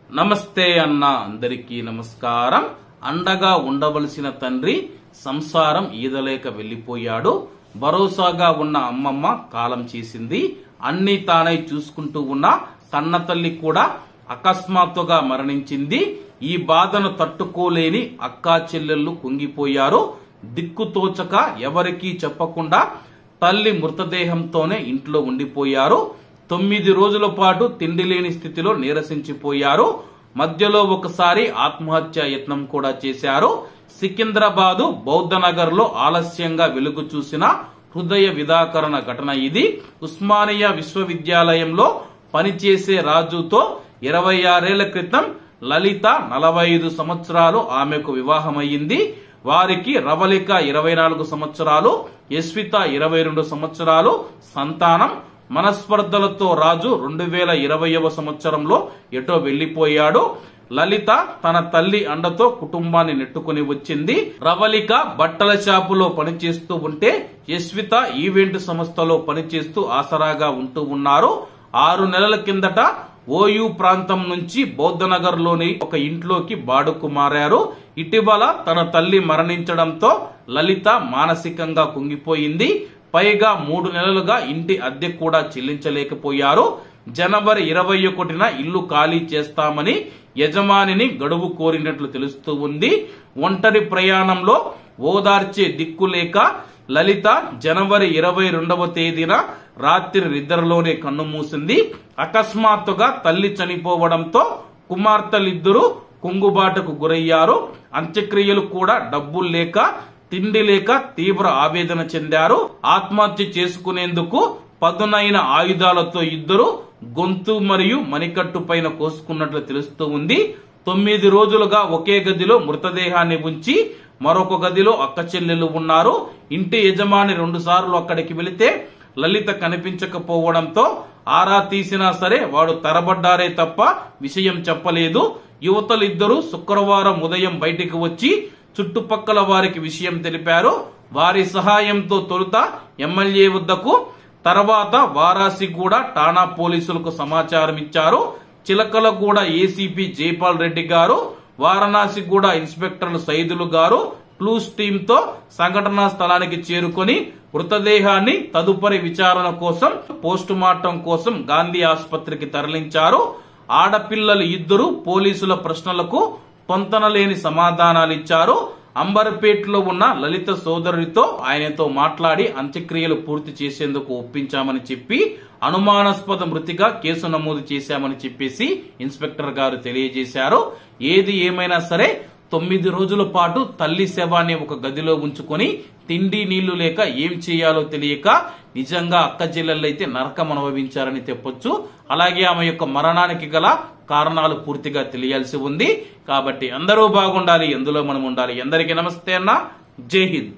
నమస్తే అన్న అందరికీ నమస్కారం. అండగా ఉండవలసిన తండ్రి సంసారం ఈదలేక వెళ్లిపోయాడు. భరోసాగా ఉన్న అమ్మమ్మ కాలం చేసింది. అన్ని తానై చూసుకుంటూ ఉన్న కన్న తల్లి కూడా అకస్మాత్తుగా మరణించింది. ఈ బాధను తట్టుకోలేని అక్కా చెల్లెళ్ళు కుంగిపోయారు. దిక్కుతోచక ఎవరికీ చెప్పకుండా తల్లి మృతదేహంతోనే ఇంట్లో ఉండిపోయారు. 9 రోజుల పాటు తిండి లేని స్థితిలో నీరసించిపోయారు. మధ్యలో ఒకసారి ఆత్మహత్య యత్నం కూడా చేశారు. సికింద్రాబాదు బౌద్ధనగర్ లో ఆలస్యంగా వెలుగు చూసిన హృదయ విదాకరణ ఘటన ఇది. ఉస్మానియా విశ్వవిద్యాలయంలో పనిచేసే రాజుతో 26 ఏళ్ల క్రితం లలిత 45 సంవత్సరాలు ఆమెకు వివాహమయ్యింది. వారికి రవళిక 24 సంవత్సరాలు, యశ్విత 22 సంవత్సరాలు సంతానం. మనస్పర్ధలతో రాజు 2020వ సంవత్సరంలో ఎటో వెళ్లిపోయాడు. లలిత తన తల్లి అండతో కుటుంబాన్ని నెట్టుకుని వచ్చింది. రవళిక బట్టల షాపులో పనిచేస్తూ ఉంటే యశ్విత ఈవెంట్ సంస్థలో పనిచేస్తూ ఆసరాగా ఉంటూ ఉన్నారు. 6 నెలల కిందట ఓయూ ప్రాంతం నుంచి బౌద్ధనగర్ లోని ఒక ఇంట్లోకి బాడుకు మారారు. ఇటీవల తన తల్లి మరణించడంతో లలిత మానసికంగా కుంగిపోయింది. పైగా 3 నెలలుగా ఇంటి అద్దె కూడా చెల్లించలేకపోయారు. జనవరి 21న ఇల్లు ఖాళీ చేస్తామని యజమానిని గడువు కోరినట్లు తెలుస్తూ ఉంది. ఒంటరి ప్రయాణంలో ఓదార్చే దిక్కులేక లలిత జనవరి 22వ తేదీన రాత్రి నిద్రలోనే కన్ను మూసింది. అకస్మాత్తుగా తల్లి చనిపోవడంతో కుమార్తెలిద్దరూ కుంగుబాటుకు గురయ్యారు. అంత్యక్రియలు కూడా డబ్బులు లేక తిండి లేక తీవ్ర ఆవేదన చెందారు. ఆత్మహత్య చేసుకునేందుకు పదునైన ఆయుధాలతో ఇద్దరు గొంతు మరియు మణికట్టు పైన కోసుకున్నట్లు తెలుస్తూ ఉంది. 9 రోజులుగా ఒకే గదిలో మృతదేహాన్ని ఉంచి మరొక గదిలో అక్క చెల్లెలు ఉన్నారు. ఇంటి యజమాని 2 సార్లు అక్కడికి వెళితే లలిత కనిపించకపోవడంతో ఆరా తీసినా సరే వాడు తరబడ్డారే తప్ప విషయం చెప్పలేదు. యువతలిద్దరూ శుక్రవారం ఉదయం బయటికి వచ్చి చుట్టుపక్కల వారికి విషయం తెలిపారు. వారి సహాయంతో తొలుత ఎమ్మెల్యే వద్దకు, తర్వాత వారాసిగూడ ఠాణా పోలీసులకు సమాచారం ఇచ్చారు. చిలకలగూడ ఏసీపీ జైపాల్ రెడ్డి గారు, వారణాసిగూడ ఇన్స్పెక్టర్లు సైదులు గారు క్లూస్ టీమ్ తో సంఘటనా స్థలానికి చేరుకొని మృతదేహాన్ని తదుపరి విచారణ కోసం పోస్టు మార్టం కోసం గాంధీ ఆసుపత్రికి తరలించారు. ఆడపిల్లలు ఇద్దరు పోలీసుల ప్రశ్నలకు పొంతనలేని సమాధానాలిచ్చారు. అంబర్పేటలో ఉన్న లలిత సోదరుడితో ఆయనతో మాట్లాడి అంత్యక్రియలు పూర్తి చేసేందుకు ఒప్పించామని చెప్పి అనుమానాస్పద మృతిగా కేసు నమోదు చేశామని చెప్పేసి ఇన్స్పెక్టర్ గారు తెలియజేశారు. ఏది ఏమైనా సరే 9 రోజుల పాటు తల్లి శవాన్ని ఒక గదిలో ఉంచుకొని తిండి నీళ్లు లేక ఏం చేయాలో తెలియక నిజంగా అక్క చెల్లెళ్ళైతే నరకం అనుభవించారని చెప్పొచ్చు. అలాగే ఆమె యొక్క మరణానికి గల కారణాలు పూర్తిగా తెలియాల్సి ఉంది. కాబట్టి అందరూ బాగుండాలి, ఎందులో మనం ఉండాలి. అందరికీ నమస్తే అన్న. జై హింద్.